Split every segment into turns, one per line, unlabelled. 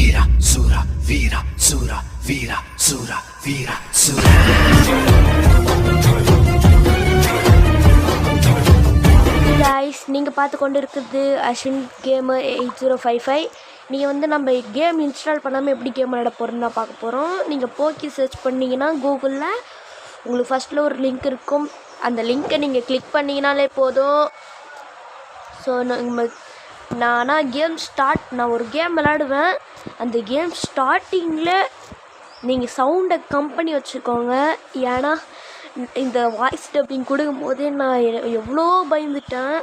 வீரா சூரா வீரா சூரா வீரா சூரா வீரா சூரா.
Guys, நீங்கள் பார்த்து கொண்டு இருக்கிறது அஸ்வின் கேமர் 8055. நீங்கள் வந்து நம்ம கேம் இன்ஸ்டால் பண்ணாமல் எப்படி கேம் விளையாட போகிறோன்னு தான் பார்க்க போகிறோம். நீங்கள் போக்கி சர்ச் பண்ணிங்கன்னா கூகுளில் உங்களுக்கு ஃபஸ்ட்டில் ஒரு லிங்க் இருக்கும். அந்த லிங்க்கை நீங்கள் கிளிக் பண்ணிங்கனாலே போதும். ஸோ நான் ஒரு கேம் விளாடுவேன். அந்த கேம் ஸ்டார்டிங்கில் நீங்கள் சவுண்டை கம்பெனி வச்சுக்கோங்க. ஏன்னா இந்த வாய்ஸ் டப்பிங் கொடுக்கும் போதே நான் எவ்வளோ பயந்துட்டேன்.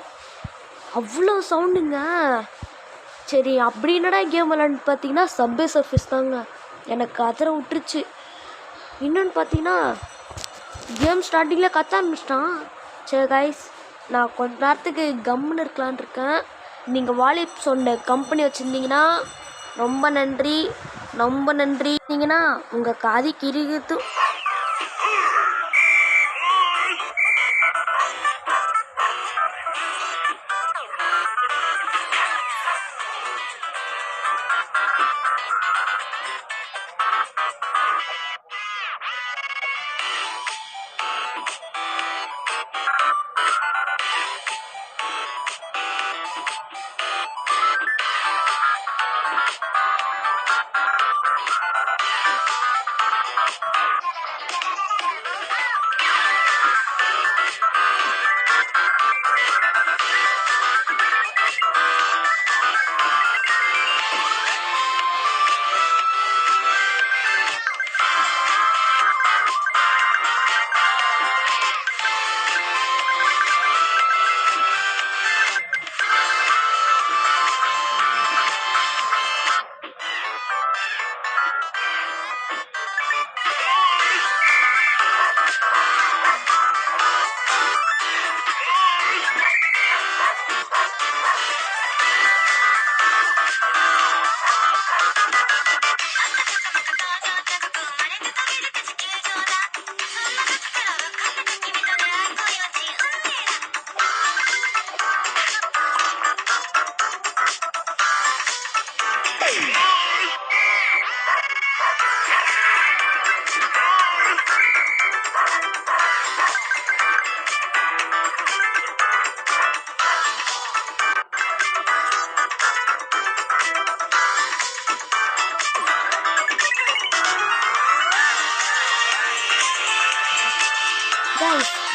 அவ்வளோ சவுண்டுங்க. சரி, அப்படி என்னடா கேம் விளாண்டு பார்த்தீங்கன்னா சப்வே சர்ஃபேஸ் தாங்க எனக்கு அதிர விட்டுருச்சு. இன்னொன்று பார்த்தீங்கன்னா கேம் ஸ்டார்டிங்கில் கத்த ஆரம்பிச்சிட்டான். சரி கைஸ், நான் கொஞ்ச நேரத்துக்கு கம்முன்னு இருக்கலான் இருக்கேன். நீங்கள் வாலிப் சொன்ன கம்பெனி வச்சுருந்தீங்கன்னா ரொம்ப நன்றி, ரொம்ப நன்றி. இருந்தீங்கன்னா உங்கள் காதி கிரிகிறது.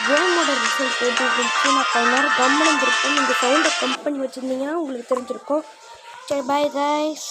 கேமோட ரிசல்ட் எப்படி இருந்துச்சு? நான் கொஞ்ச நேரம் கம்முன்னு இருந்திருப்பேன். நீங்கள் சவுண்டை கம்பெனி வச்சுருந்தீங்கன்னா உங்களுக்கு தெரிஞ்சிருக்கும். சரி, பாய் கைஸ்.